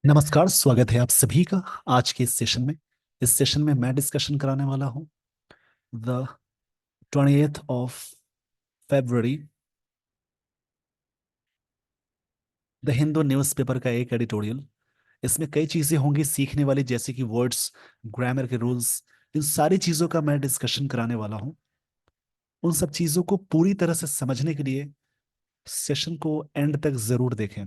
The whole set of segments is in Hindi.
नमस्कार, स्वागत है आप सभी का आज के इस सेशन में। इस सेशन में मैं डिस्कशन कराने वाला हूँ the 20th of February the Hindu newspaper का एक एडिटोरियल। इसमें कई चीज़ें होंगी सीखने वाली, जैसे कि वर्ड्स, ग्रामर के रूल्स, इन सारी चीज़ों का मैं डिस्कशन कराने वाला हूँ। उन सब चीज़ों को पूरी तरह से समझने के लिए सेशन को एंड तक ज़रूर देखें।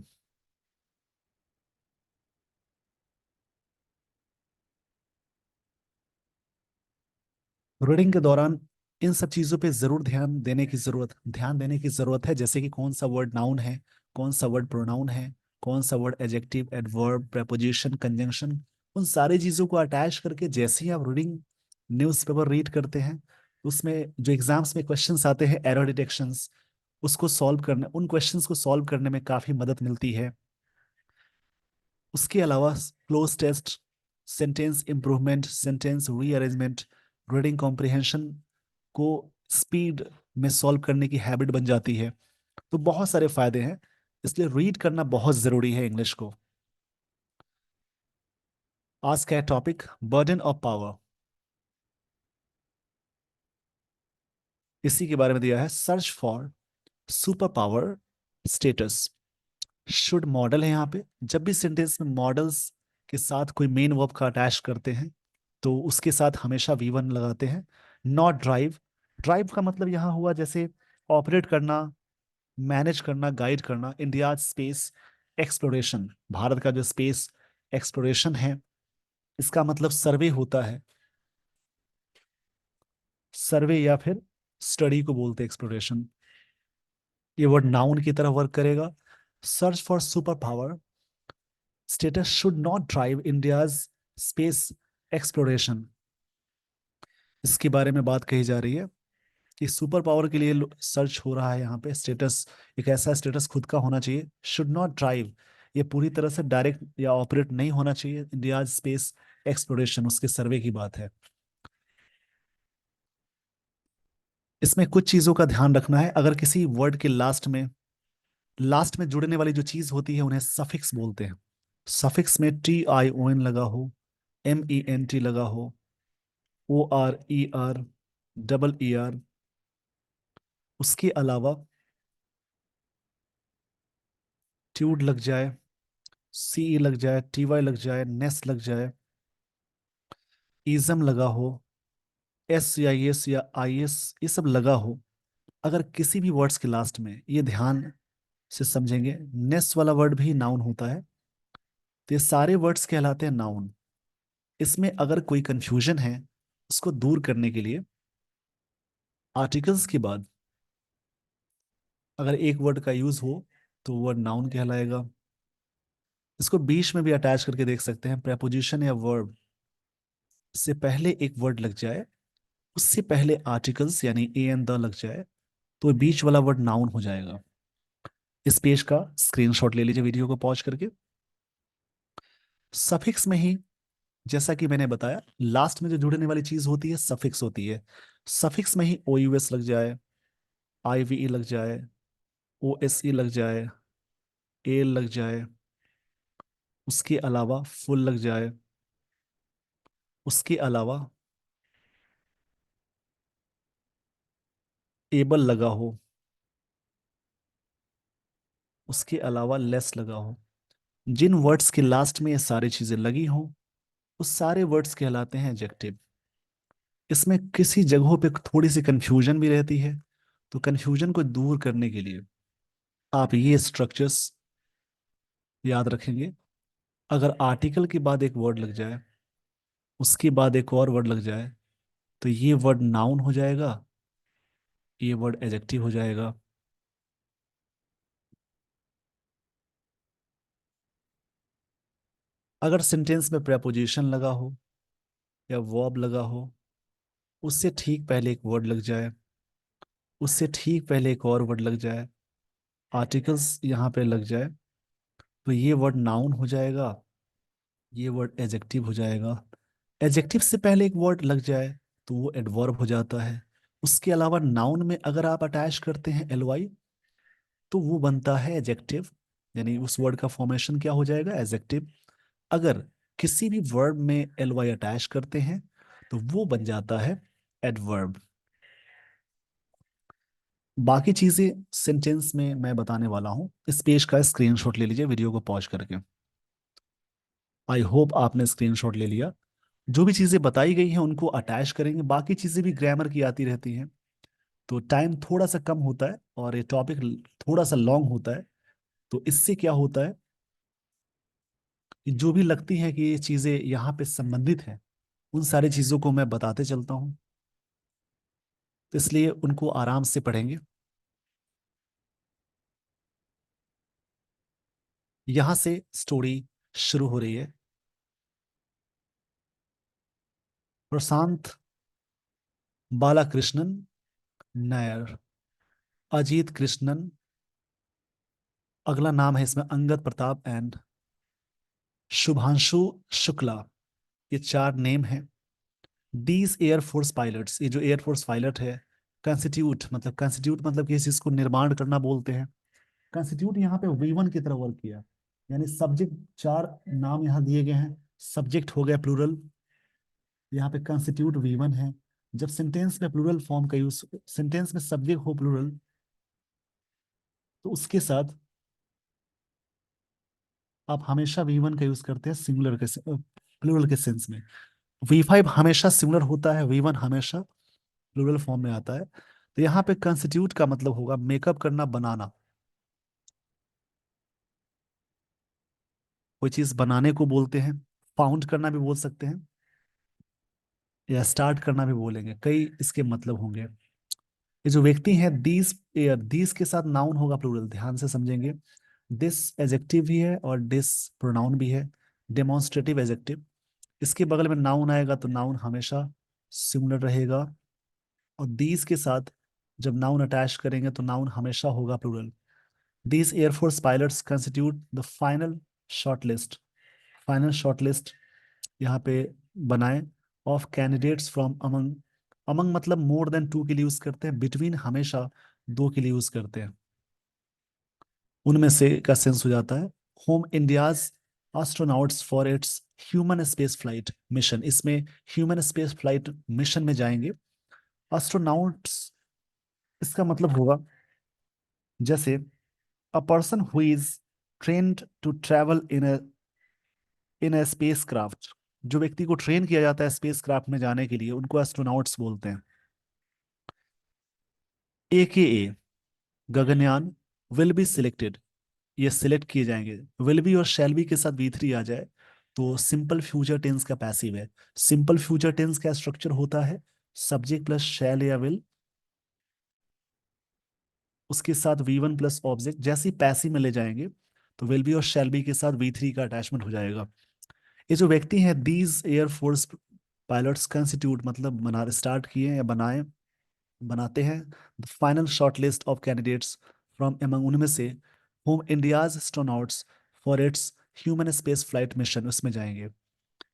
रीडिंग के दौरान इन सब चीज़ों पे ज़रूर ध्यान देने की ज़रूरत है, जैसे कि कौन सा वर्ड नाउन है, कौन सा वर्ड प्रोनाउन है, कौन सा word adjective, adverb, preposition, conjunction. उन सारी चीज़ों को अटैच करके जैसे ही आप रीडिंग न्यूज़पेपर रीड करते हैं, उसमें जो एग्जाम्स में क्वेश्चंस आते हैं, एरर डिटेक्शंस, उसको सॉल्व करने उन क्वेश्चंस को सॉल्व करने में काफ़ी मदद मिलती है। उसके अलावा cloze test, sentence improvement, sentence rearrangement, reading comprehension को स्पीड में सॉल्व करने की हैबिट बन जाती है। तो बहुत सारे फायदे हैं, इसलिए रीड करना बहुत जरूरी है इंग्लिश को। आज का टॉपिक बर्डन ऑफ पावर, इसी के बारे में दिया है। Search for super power status should model है यहाँ पे। जब भी सेंटेंस में मॉडल्स के साथ कोई मेन वर्ब का अटैच करते हैं तो उसके साथ हमेशा वी1 लगाते हैं। नॉट ड्राइव, ड्राइव का मतलब यहाँ हुआ जैसे ऑपरेट करना, मैनेज करना, गाइड करना। इंडिया स्पेस एक्सप्लोरेशन, भारत का जो स्पेस एक्सप्लोरेशन है, इसका मतलब सर्वे होता है। सर्वे या फिर स्टडी को बोलते हैं एक्सप्लोरेशन। ये वर्ड नाउन की तरह वर्क करेगा। Search for super power status should not drive India's space exploration. इसके बारे में बात कही जा रही है कि सुपर पावर के लिए सर्च हो रहा है यहाँ पे। स्टेटस, एक ऐसा स्टेटस खुद का होना चाहिए। शुड नॉट ड्राइव, ये पूरी तरह से डायरेक्ट या ऑपरेट नहीं होना चाहिए इंडिया स्पेस एक्सप्लोरेशन, उसके सर्वे की बात है। इसमें कुछ चीजों का ध्यान रखना है। अगर किसी वर्ड के लास्ट में जुड़ने वाली जो चीज होती है उन्हें सफिक्स बोलते हैं। सफिक्स में TION लगा हो, MENT लगा हो, OR, ER, ER, उसके अलावा ट्यूड लग जाए, CE लग जाए, TY लग जाए, नेस लग जाए, इजम लगा हो, SCIS या IS, ये सब लगा हो। अगर किसी भी वर्ड्स के लास्ट में, ये ध्यान से समझेंगे, नेस वाला वर्ड भी नाउन होता है, तो ये सारे वर्ड्स कहलाते हैं नाउन। इसमें अगर कोई कंफ्यूजन है, उसको दूर करने के लिए आर्टिकल्स के बाद अगर एक वर्ड का यूज हो तो वर्ड नाउन कहलाएगा। इसको बीच में भी अटैच करके देख सकते हैं। प्रेपोजिशन या वर्ब से पहले एक वर्ड लग जाए, उससे पहले आर्टिकल्स यानी एन द लग जाए, तो बीच वाला वर्ड नाउन हो जाएगा। इस पेज का स्क्रीनशॉट ले लीजिए वीडियो को पॉज करके। सफिक्स में ही, जैसा कि मैंने बताया, लास्ट में जो जुड़ने वाली चीज होती है सफिक्स होती है। सफिक्स में ही OUS लग जाए, IVE लग जाए, OSE लग जाए, एल लग जाए, उसके अलावा फुल लग जाए, उसके अलावा एबल लगा हो, उसके अलावा लेस लगा हो। जिन वर्ड्स के लास्ट में ये सारी चीजें लगी हों, उस सारे वर्ड्स कहलाते हैं एडजेक्टिव। इसमें किसी जगहों पे थोड़ी सी कंफ्यूजन भी रहती है, तो कंफ्यूजन को दूर करने के लिए आप ये स्ट्रक्चर्स याद रखेंगे। अगर आर्टिकल के बाद एक वर्ड लग जाए, उसके बाद एक और वर्ड लग जाए, तो ये वर्ड नाउन हो जाएगा, ये वर्ड एडजेक्टिव हो जाएगा। अगर सेंटेंस में प्रेपोजिशन लगा हो या वर्ब लगा हो, उससे ठीक पहले एक वर्ड लग जाए, उससे ठीक पहले एक और वर्ड लग जाए, आर्टिकल्स यहाँ पे लग जाए, तो ये वर्ड नाउन हो जाएगा, ये वर्ड एडजेक्टिव हो जाएगा। एडजेक्टिव से पहले एक वर्ड लग जाए तो वो एडवर्ब हो जाता है। उसके अलावा नाउन में अगर आप अटैच करते हैं LY, तो वो बनता है एडजेक्टिव। यानी उस वर्ड का फॉर्मेशन क्या हो जाएगा, एडजेक्टिव। अगर किसी भी वर्ब में एल वाई अटैच करते हैं तो वो बन जाता है एडवर्ब। बाकी चीजें सेंटेंस में मैं बताने वाला हूं। इस पेज का स्क्रीनशॉट ले लीजिए वीडियो को पॉज करके। आई होप आपने स्क्रीनशॉट ले लिया। जो भी चीजें बताई गई हैं उनको अटैच करेंगे, बाकी चीजें भी ग्रामर की आती रहती हैं। तो टाइम थोड़ा सा कम होता है और ये टॉपिक थोड़ा सा लॉन्ग होता है। तो इससे क्या होता है कि जो भी लगती है कि ये चीजें यहाँ पे संबंधित हैं, उन सारी चीजों को मैं बताते चलता हूँ। तो इसलिए उनको आराम से पढ़ेंगे। यहाँ से स्टोरी शुरू हो रही है। प्रशांत बालाकृष्णन नायर, अजीत कृष्णन, अगला नाम है इसमें अंगद प्रताप एंड शुभांशु शुक्ला। ये चार नेम हैं। दीज एयरफोर्स पायलट्स, ये जो एयरफोर्स पायलट है, कंस्टिट्यूट मतलब किसी चीज को निर्माण करना बोलते हैं। कंस्टिट्यूट यहाँ पे वी1 की तरह वर्क किया, यानी सब्जेक्ट, चार नाम यहाँ दिए गए हैं, सब्जेक्ट हो गया प्लूरल, यहाँ पे कंस्टिट्यूट वी1 है। जब सेंटेंस में प्लूरल फॉर्म का यूज, सेंटेंस में सब्जेक्ट हो प्लूरल, तो उसके साथ आप हमेशा वी1 का यूज करते हैं सिंगुलर के, प्लूरल के सेंस में। वी5 हमेशा सिंगुलर होता है, वी1 हमेशा प्लूरल फॉर्म में आता है। तो यहाँ पे कंस्टिट्यूट का मतलब होगा मेकअप करना, बनाना। कोई चीज बनाने को बोलते हैं, फाउंड करना भी बोल सकते हैं, या स्टार्ट करना भी बोलेंगे, कई इसके मतलब होंगे। ये जो व्यक्ति हैं, दीस के साथ नाउन होगा प्लूरल, ध्यान से समझेंगे। दिस एजेक्टिव भी है और दिस प्रोनाउन भी है, डेमोन्स्ट्रेटिव एजेक्टिव। इसके बगल में नाउन आएगा तो नाउन हमेशा सिंगुलर रहेगा, और दीज के साथ जब नाउन अटैच करेंगे तो नाउन हमेशा होगा plural. These air force pilots constitute the final shortlist यहाँ पे बनाए of candidates from among. Among मतलब मोर देन टू के लिए यूज करते हैं, बिटवीन हमेशा दो के लिए यूज करते हैं, उनमें से का सेंस हो जाता है। Home India's astronauts for its human space flight mission, इसमें ह्यूमन स्पेस फ्लाइट मिशन में जाएंगे। एस्ट्रोनॉट्स इसका मतलब होगा जैसे a person who is trained to travel in a spacecraft. जो व्यक्ति को ट्रेन किया जाता है स्पेस क्राफ्ट में जाने के लिए, उनको एस्ट्रोनॉट्स बोलते हैं। ए गगनयान विल बी सिलेक्टेड, ये सिलेक्ट किए जाएंगे। विल बी और शैल बी के साथ वी3 आ जाए तो सिंपल फ्यूचर टेंस का पैसिव है। सिंपल फ्यूचर टेंस का स्ट्रक्चर होता है सब्जेक्ट प्लस शैल या विल, उसके साथ वी1 प्लस ऑब्जेक्ट। जैसे ही पैसिव में ले जाएंगे तो विल बी और शैल बी के साथ वी3 का अटैचमेंट हो जाएगा। ये जो व्यक्ति हैं, दीज एयरफोर्स पायलट्स कंस्टिट्यूट मतलब बना स्टार्ट किए या बनाए बनाते हैं the final short list of candidates from among, उनमें से home India's astronauts for its human space flight mission, उसमें जाएंगे।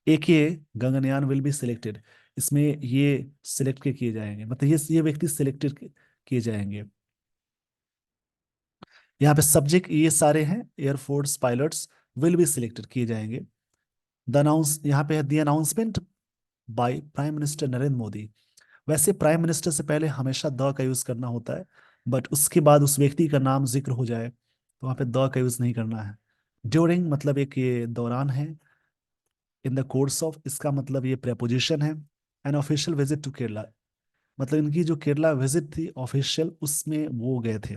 एक ये गगनयान विल बी सिलेक्टेड, इसमें ये सिलेक्ट के किए जाएंगे, मतलब ये व्यक्ति सिलेक्टेड किए जाएंगे। यहाँ पे सब्जेक्ट ये सारे हैं, air force pilots will be selected किए जाएंगे। द अनाउंस यहाँ पे है the announcement by prime minister Narendra Modi. वैसे प्राइम मिनिस्टर से पहले हमेशा द का यूज करना होता है, बट उसके बाद उस व्यक्ति का नाम जिक्र हो जाए तो वहां पे द का यूज नहीं करना है। ड्यूरिंग मतलब एक ये दौरान है। इन द कोर्स ऑफ इसका मतलब ये प्रेपोजिशन है। An official visit to Kerala, मतलब इनकी जो केरला विजिट थी ऑफिशियल, उसमें वो गए थे।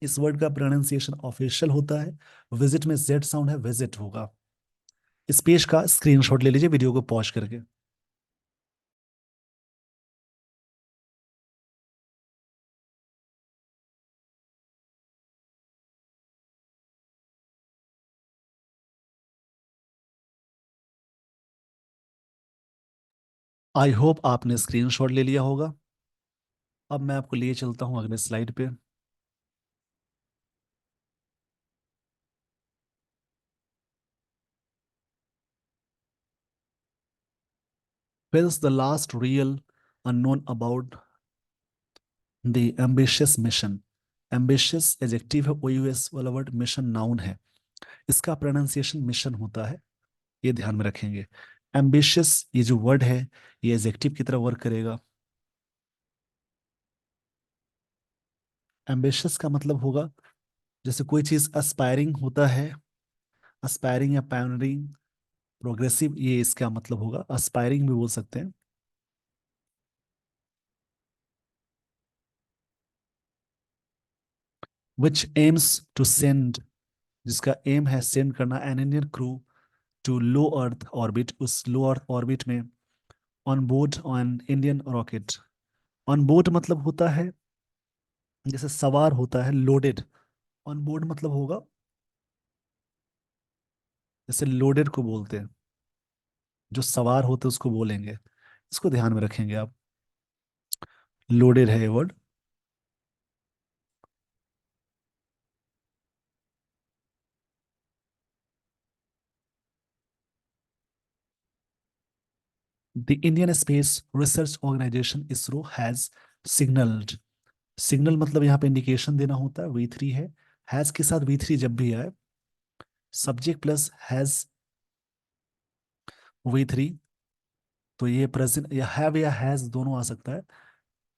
इस वर्ड का प्रोनाउंसिएशन ऑफिशियल होता है, विजिट में जेड साउंड है, विजिट होगा। इस पेज का स्क्रीनशॉट ले लीजिए वीडियो को पॉज करके। आई होप आपने स्क्रीनशॉट ले लिया होगा। अब मैं आपको लिए चलता हूँ अगले स्लाइड पे। Where's the last real unknown about the ambitious mission? Ambitious adjective है, ओ यू एस वाला वर्ड, मिशन नाउन है, इसका प्रोनाउंसिएशन मिशन होता है, ये ध्यान में रखेंगे। एम्बिशियस ये जो वर्ड है ये एडजेक्टिव की तरह वर्क करेगा। एम्बिशियस का मतलब होगा जैसे कोई चीज अस्पायरिंग होता है, अस्पायरिंग या पायनियरिंग, प्रोग्रेसिव, ये इसका मतलब होगा, अस्पायरिंग भी बोल सकते हैं। विच एम्स टू सेंड, जिसका एम है सेंड करना an Indian crew to low earth orbit, उस लो अर्थ ऑर्बिट में, on board on Indian rocket. On board मतलब होता है जैसे सवार होता है, लोडेड। ऑन बोर्ड मतलब होगा जैसे लोडेड को बोलते हैं, जो सवार होते हैं उसको बोलेंगे, इसको ध्यान में रखेंगे आप। लोडेड है ये word. The Indian space research organisation ISRO has signalled, signal मतलब यहाँ पे इंडिकेशन देना होता है, V3 है। हैज के साथ V3 जब भी आए, सब्जेक्ट प्लस हैज V3, तो ये प्रेजेंट या हैव या हैज दोनों आ सकता है।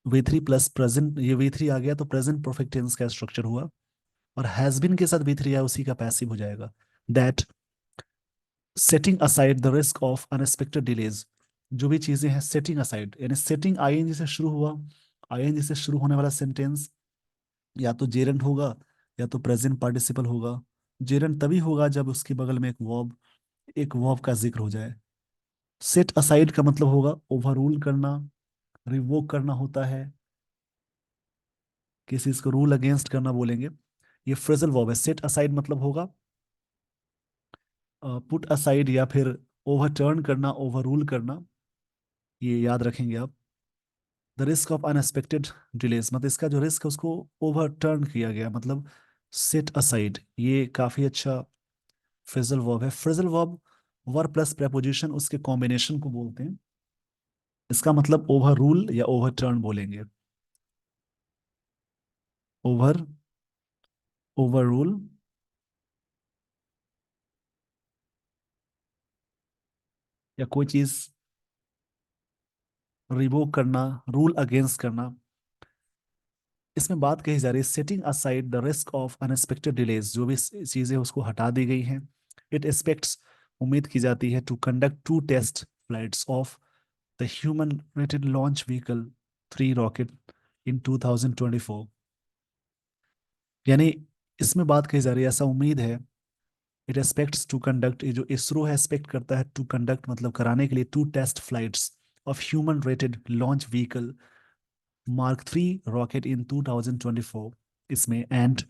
V3 प्लस प्रेजेंट, ये V3 आ गया तो प्रेजेंट परफेक्ट टेंस का स्ट्रक्चर हुआ, और हैज बीन के साथ V3 आया उसी का पैसिव हो जाएगा। That setting aside the risk of unexpected delays, जो भी चीजें हैं सेटिंग असाइड, यानी सेटिंग आईएनजी से शुरू हुआ, आईएनजी से शुरू होने वाला सेंटेंस या तो जेरेंट होगा या तो प्रेजेंट पार्टिसिपल होगा। जेरेंट तभी होगा जब उसके बगल में एक वर्ब का जिक्र हो जाए। सेट असाइड का मतलब होगा ओवररूल करना, रिवोक करना होता है, किसी चीज को रूल अगेंस्ट करना बोलेंगे। ये फ्रेजल वर्ब है। सेट असाइड मतलब होगा पुट असाइड या फिर ओवरटर्न करना, ओवररूल करना, ये याद रखेंगे आप। The risk of unexpected delays मतलब इसका जो रिस्क है उसको ओवरटर्न किया गया, मतलब सेट असाइड, ये काफी अच्छा फ्रेजल वर्ब है। Phrasal verb verb plus preposition उसके कॉम्बिनेशन को बोलते हैं, इसका मतलब ओवर रूल या ओवरटर्न बोलेंगे। ओवर, ओवर रूल, या कोई चीज रिवोक करना, रूल अगेंस्ट करना। इसमें बात कही जा रही है setting aside the risk of unexpected delays, जो भी चीजें उसको हटा दी गई हैं। इट एक्सपेक्ट्स, उम्मीद की जाती है, to conduct 2 test flights of the human rated launch vehicle 3 rocket in 2024, यानी इसमें बात कही जा रही है ऐसा उम्मीद है। इट एक्सपेक्ट्स टू कंडक्ट, ये जो इसरो है एक्सपेक्ट करता है टू कंडक्ट मतलब कराने के लिए 2 test flights of human rated launch vehicle mark 3 rocket in 2024, इसमें and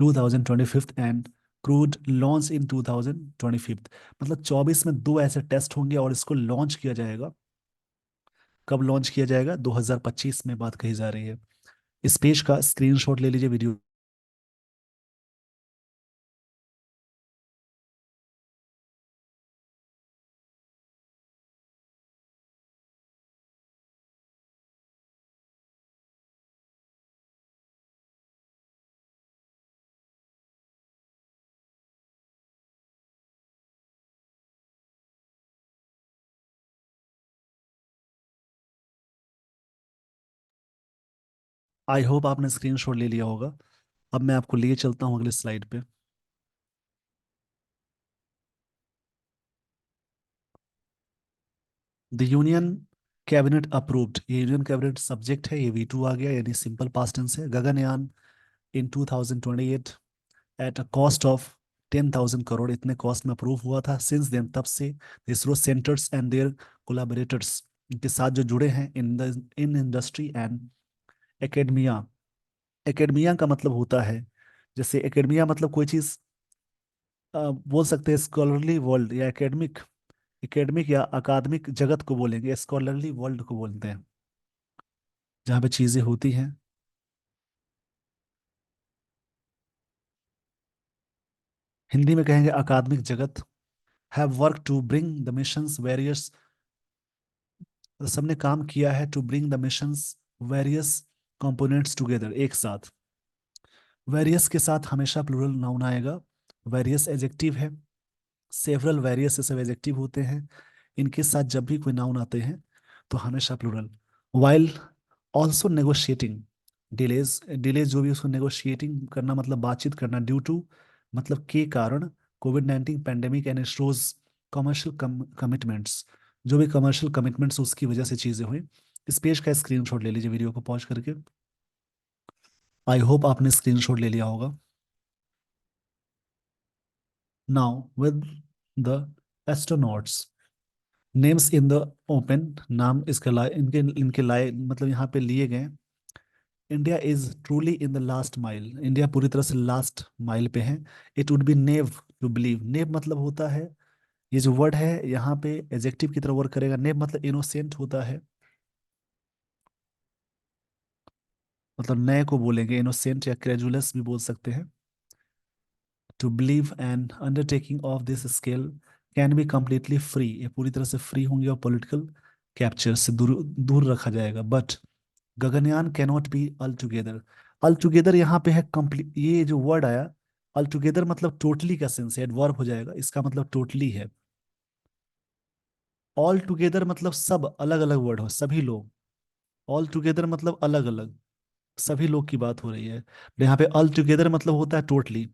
2025 and crewed launch in 2025, मतलब 24 में 2 ऐसे टेस्ट होंगे और इसको लॉन्च किया जाएगा। कब लॉन्च किया जाएगा? 2025 में बात कही जा रही है। इस पेज का स्क्रीनशॉट ले लीजिए वीडियो। आई होप आपने स्क्रीनशॉट ले लिया होगा। अब मैं आपको लिए चलता हूँ अगले स्लाइड पे। द यूनियन कैबिनेट अप्रूव्ड, ये यूनियन कैबिनेट सब्जेक्ट है, ये V2 आ गया, यानी सिंपल पास्ट टेंस है। गगनयान इन 2028 at a cost of 10,000 crore, इतने कॉस्ट में अप्रूव हुआ था। सिंस देन, तब से इसरो सेंटर्स एंड देयर कोलाबोरेटर्स, इनके साथ जो जुड़े हैं in industry and academia. Academia का मतलब होता है, जैसे एकेडमिया मतलब कोई चीज बोल सकते हैं स्कॉलरली वर्ल्ड या एकेडमिक, एकेडमिक या अकादमिक जगत को बोलेंगे, स्कॉलरली वर्ल्ड को बोलते हैं जहाँ पे चीजें होती हैं। हिंदी में कहेंगे अकादमिक जगत। Have work to bring the missions various, सबने काम किया है to bring the missions various components together, एक साथ। वेरियस के साथ हमेशा प्लूरल नाउन आएगा। वेरियस एडजेक्टिव है, सेवरल वेरियस ये सब एडजेक्टिव होते हैं। इनके साथ जब भी कोई नाउन आते हैं तो हमेशा plural. While also negotiating, delays, delays जो भी उसको नेगोशिएटिंग करना मतलब बातचीत करना, ड्यू टू मतलब के कारण Covid 19 pandemic and issues commercial commitments, जो भी कमर्शियल कमिटमेंट्स उसकी वजह से चीज़ें हुई। इस पेज का स्क्रीनशॉट ले लीजिए वीडियो को पॉज करके। आई होप आपने स्क्रीनशॉट ले लिया होगा। Now with the astronauts names in the open, नाम इसका लाए इनके इनके लाए मतलब यहाँ पे लिए गए। India is truly in the last mile, India पूरी तरह से लास्ट माइल पे है। It would be naive to believe, naive मतलब होता है, ये जो वर्ड है यहाँ पे एडजेक्टिव की तरह वर्क करेगा। नेव मतलब इनोसेंट होता है, मतलब नए को बोलेंगे इनोसेंट या क्रेजुलस भी बोल सकते हैं। To believe an undertaking of this scale can be completely free, ये पूरी तरह से फ्री होंगे और पॉलिटिकल कैप्चर से दूर दूर रखा जाएगा। But Gaganyaan cannot B L together, Al together यहाँ पे है कंप्लीट, ये जो वर्ड आया अल टुगेदर मतलब टोटली का सेंस है, एडवर्ब हो जाएगा, इसका मतलब टोटली है। ऑल टुगेदर मतलब सब अलग अलग वर्ड हो, सभी लोग। ऑल टुगेदर मतलब अलग अलग, सभी लोग की बात हो रही है। यहाँ पे ऑल टुगेदर मतलब होता है टोटली।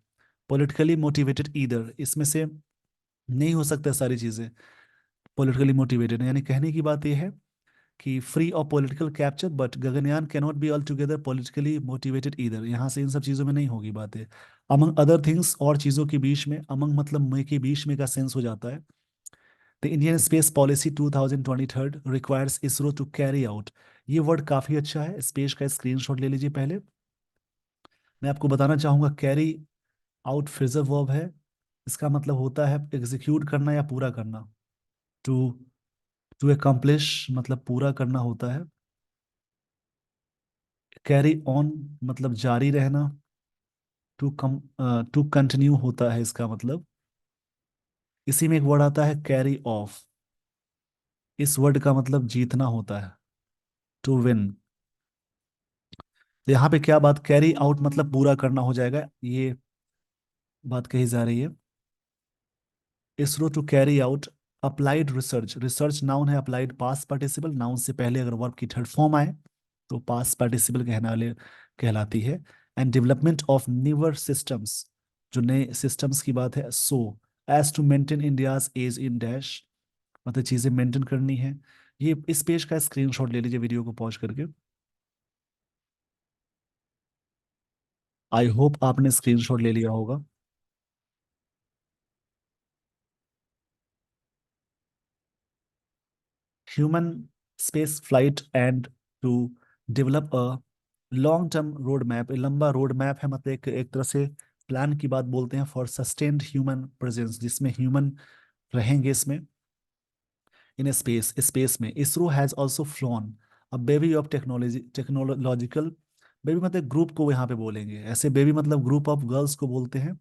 पॉलिटिकली मोटिवेटेड ईदर, इसमें से नहीं हो सकता सारी चीजें। पॉलिटिकली मोटिवेटेड यानी कहने की बात यह है कि free of political capture, but Gaganyaan cannot be all together politically motivated either, यहाँ से इन सब चीज़ों में नहीं होगी बातें। अमंग अदर थिंग्स, और चीज़ों के बीच में, अमंग मतलब में के बीच में का सेंस हो जाता है। The Indian space policy 2023 requires ISRO to carry out, ये वर्ड काफ़ी अच्छा है, स्पेस का स्क्रीनशॉट ले लीजिए पहले। मैं आपको बताना चाहूंगा कैरी आउट फ्रेजल वर्ब है, इसका मतलब होता है एग्जीक्यूट करना या पूरा करना। टू टू एकम्प्लिश मतलब पूरा करना होता है। कैरी ऑन मतलब जारी रहना। टू कंटिन्यू होता है इसका मतलब। इसी में एक वर्ड आता है कैरी ऑफ, इस वर्ड का मतलब जीतना होता है, टू विन। तो यहाँ पे क्या बात, कैरी आउट मतलब पूरा करना हो जाएगा, ये बात कही जा रही है। ISRO to carry out applied research, research noun है, अप्लाइड पास्ट पार्टिसिपल, नाउन से पहले अगर वर्ब की थर्ड फॉर्म आए तो पास्ट पार्टिसिपल कहने वाले कहलाती है। And development of newer systems, जो नए सिस्टम्स की बात है। So as to maintain India's edge in dash, मतलब चीजें मेंटेन करनी है। ये इस पेज का स्क्रीनशॉट ले लीजिए वीडियो को पॉज करके। आई होप आपने स्क्रीनशॉट ले लिया होगा। Human space flight and to develop a long term road map, लंबा रोड मैप है, मतलब एक तरह से प्लान की बात बोलते हैं फॉर सस्टेन्ड ह्यूमन प्रेजेंस, जिसमें ह्यूमन रहेंगे इसमें इन स्पेस, स्पेस में। ISRO has also flown a baby of technology, technological baby मतलब ग्रुप को यहाँ पे बोलेंगे, ऐसे बेबी मतलब ग्रुप ऑफ गर्ल्स को बोलते हैं,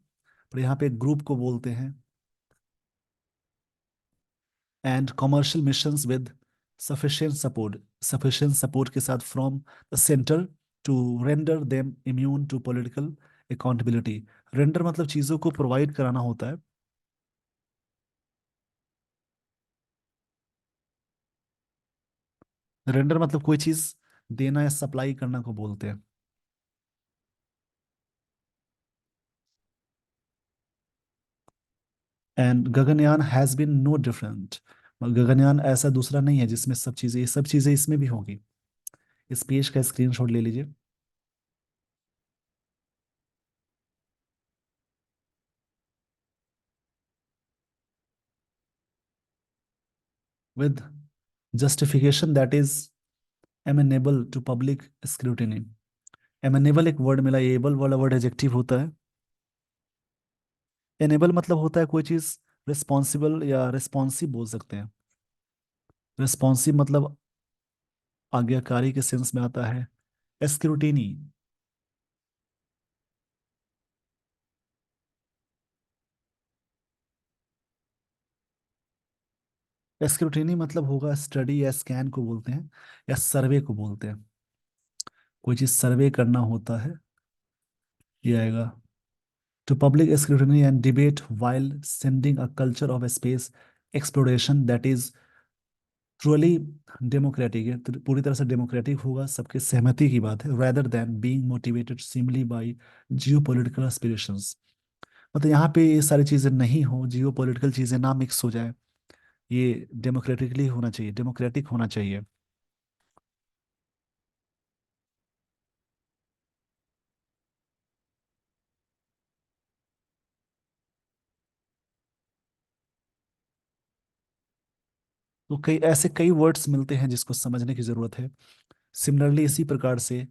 पर यहाँ पे ग्रुप को बोलते हैं। And commercial missions with sufficient support, sufficient support के साथ from the centre to render them immune to political accountability. Render मतलब चीज़ों को प्रोवाइड कराना होता है। रेंडर मतलब कोई चीज़ देना या सप्लाई करना को बोलते हैं। And Gaganyaan has been no different, Gaganyaan ऐसा दूसरा नहीं है जिसमें सब चीज़ें, ये सब चीज़ें इसमें भी होंगी। इस पेज का स्क्रीनशॉट ले लीजिए। With justification that is amenable to public scrutiny, amenable एक वर्ड मिला, ये एबल वाला वर्ड एडजेक्टिव होता है। एनेबल मतलब होता है कोई चीज रिस्पॉन्सिबल या रिस्पॉन्सिव बोल सकते हैं। रिस्पॉन्सिव मतलब आज्ञाकारी के सेंस में आता है। स्क्रूटिनी, स्क्रूटिनी मतलब होगा स्टडी या स्कैन को बोलते हैं, या सर्वे को बोलते हैं, कोई चीज सर्वे करना होता है। ये आएगा। To public scrutiny and debate while sending a culture of space exploration that is truly democratic है, तो पूरी तरह से डेमोक्रेटिक होगा, सबके सहमति की बात है, rather than being motivated simply by geopolitical aspirations। मतलब यहाँ पे ये सारी चीजें नहीं हो, जियो चीजें ना मिक्स हो जाए, ये डेमोक्रेटिकली होना चाहिए, डेमोक्रेटिक होना चाहिए। तो कई ऐसे कई वर्ड्स मिलते हैं जिसको समझने की जरूरत है। सिमिलरली इसी प्रकार से